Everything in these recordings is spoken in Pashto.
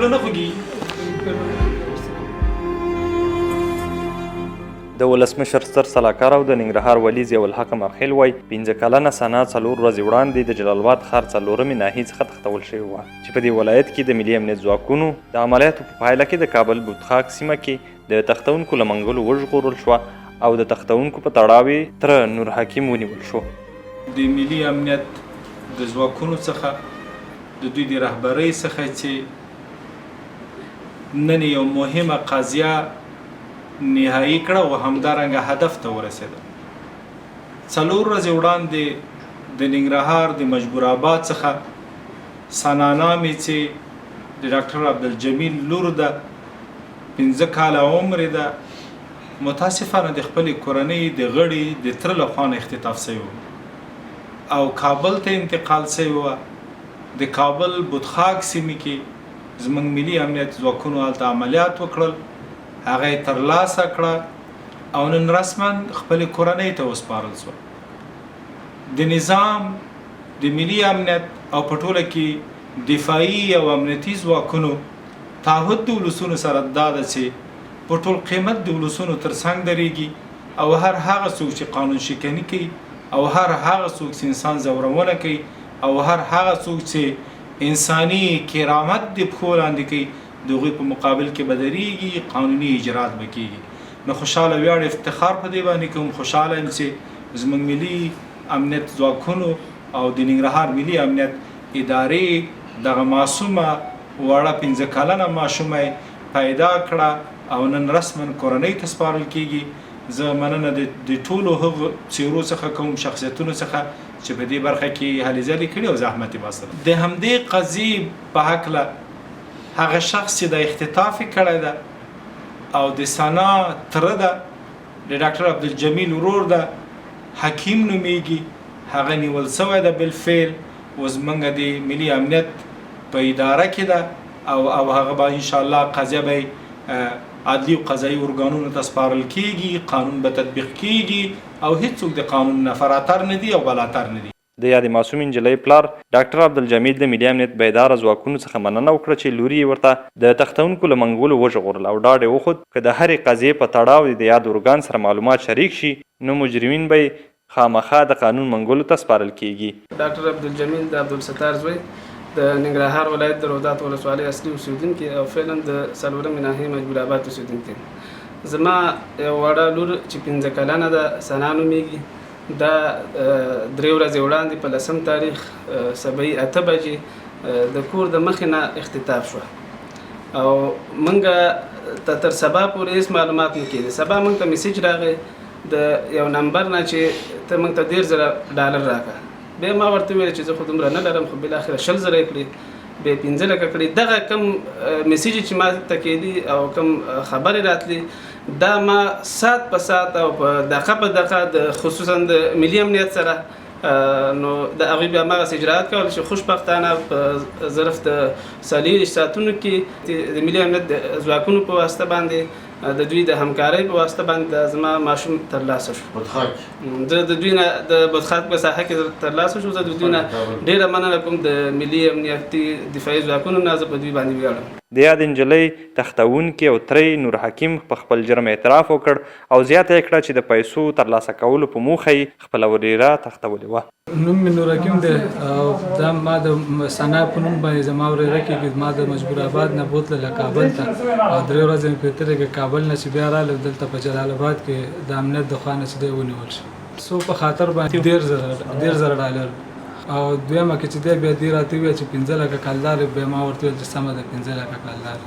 زړه نه خوږي. د ولسمشر ستر سلاکار او د ننګرهار والي ضیاءالحق ماخیل وایي 15 کلنه سنا 4 ورځې وړاندې د جلال آباد ښار 4مې ناحیې څخه تښتول شوې وه چې په دې ولایت کې د ملي امنیت ځواکونو د عملیاتو په پایله کې د کابل بوتخاک سیمه کې د تښتونکو له منګلو وژغورل شوه او د تښتونکو په تړاو یې تره نور حکیم ونیول شو. د ملي امنیت د ځواکونو څخه د دوی د رهبرۍ څخه چې نن یو مهمه قضیه نهایی کړه او همدارنګه هدف ته ورسېده. 4 ورځې وړاندې د ننګرهار د مجبور آباد څخه سنا نامې چې د ډاکټر عبدالجمیل لور ده 15 کاله عمر ده متاسفانه د خپلې کورنۍ د غړي د تره له خوا نه اختطاف شوی او کابل ته انتقال شوی وه. د کابل بوتخاک سیمې کې زموږ ملي امنیت ځواکونو هلته عملیات وکړل، هغه یې ترلاسه کړه او نن رسما خپلې کورنۍ ته وسپارل شوه. د نظام د ملي امنیت او په ټوله کې دفاعي او امنیتي ځواکونو تعهد د ولسونو سره دا ده چې په ټول قیمت د ولسونو تر څنګ درېږي او هر هغه څوک چې قانون شکني کوي او هر هغه څوک چې انسان ځورونه کوي او هر هغه څوک چې انساني کرامت د پښو لاندې کوي د هغوی په مقابل کې به درېږي، قانوني اجرات به کېږي. نو خوشحاله ویاړ افتخار په دې باندې کوم، خوشحاله یم چې زموږ ملي امنیت ځواکونو او د ننګرهار ملي امنیت ادارې دغه معصومه وړه 15 کلنه ماشومه پیدا کړه او نن رسما کورنۍ ته سپارل کېږي. زه مننه د ټولو هغو څیرو څخه کوم، شخصیتونو څخه چې په دې برخه کې هلې ځلې کړي او زحمت یې باسلی. د همدې قضیې په هکله هغه شخص چې د اختطاف کړی ده او د سنا تره ده د ډاکټر عبدالجمیل ورور ده حکیم نومیږي، هغه نیول شوی ده بالفعل او زموږ د ملي امنیت په اداره کې ده او هغه به انشاءالله قضیه به عدلي او قضایي ارګانونو ته سپارل کېږي، قانون به تطبیق کېږي او هیڅوک د قانون نه فراتر نه دي او بالاتر نه دي. د یادې معصوم نجلۍ پلار ډاکټر عبدالجمیل د ملي امنیت بیداره ځواکونو څخه مننه وکړه چې لور یې ورته د تښتونکو له منګولو وژغورل او ډاډ یې وښود که د هرې قضیې په تړاو د یاد ارګان سره معلومات شریک شي نو مجرمین به خامخا د قانون منګولو ته سپارل کېږي. ډاکټر عبدالجمیل د عبدالستار زوی د ننګرهار ولایت د رودات ولسوالۍ اصلي اوسېدونکی او فعلا د 4مې ناحیې مجبور آباد اوسېدونکی. زما یو وړه لور چې 15 کلنه ده سنا نومیږي، دا 3 ورځې وړاندې په 10 تاریخ سبعي 8 بجې د کور د مخې نه اختطاف شوه او موږ تر سبا پورې هېڅ معلومات نه کېدی. سبا موږ ته میسیج راغی د یو نمبر نه چې ته موږ ته $10,000 راکړه. بیا ما ورته وویل چې زه خو دومره نه لرم، خو بالاخره 20,000 یې کړي، بیا 15 لکه کړي. دغه کوم میسیج چې ما ته کېدي او کوم خبرې راتلي دا ما ساعت په ساعت او په دقیقه په دقیقه د خصوصا د ملي امنیت سره نو د هغوی بیا هماغسې اجراات کول چې خوشبختانه په ظرف د 4 ساعتونو کې د ملي امنیت د ځواکونو په واسطه باندې د دوی د همکارۍ په واسطه باندې زما ماشوم ترلاسه شو. زه د دوی نه د بوتخاک په ساحه کې ترلاسه شو. زه د دوی نه ډېره مننه کوم د ملي امنیتي دفاعي ځواکونو نه. زه په دوی باندې ویاړم. د یاد نجلۍ تښتونکي او ترې نور حکیم په خپل جرم اعتراف وکړ او زیاته یې کړه چې د پیسو ترلاسه کولو په موخه یې خپله ورېره تښتولې وه. نوم مې نور حکیم دی او دا ما د سنا په نوم باندې زما ورېره کېږي. ما د مجبور آباد نه بوتله کابل ته او 3 ورځې مې پرې تېرې کړې. کابل نه چې بیا راغلم دلته په جلال آباد کې د امنیت د خوا نه چې دی ونیول شو. سو په خاطر باندې $10,000 او دویمه کې چې دی بیا دې راته وویل چې 15 لکه کلدار. بیا ما ورته وویل چې سمه ده 15 لکه کلدار.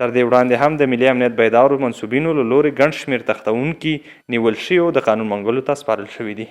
تر دې وړاندې هم د ملي امنیت بیدارو منصوبینو له لورې ګڼ شمېر تښتونکي نیول شوي او د قانون منګولو ته سپارل شوي دي.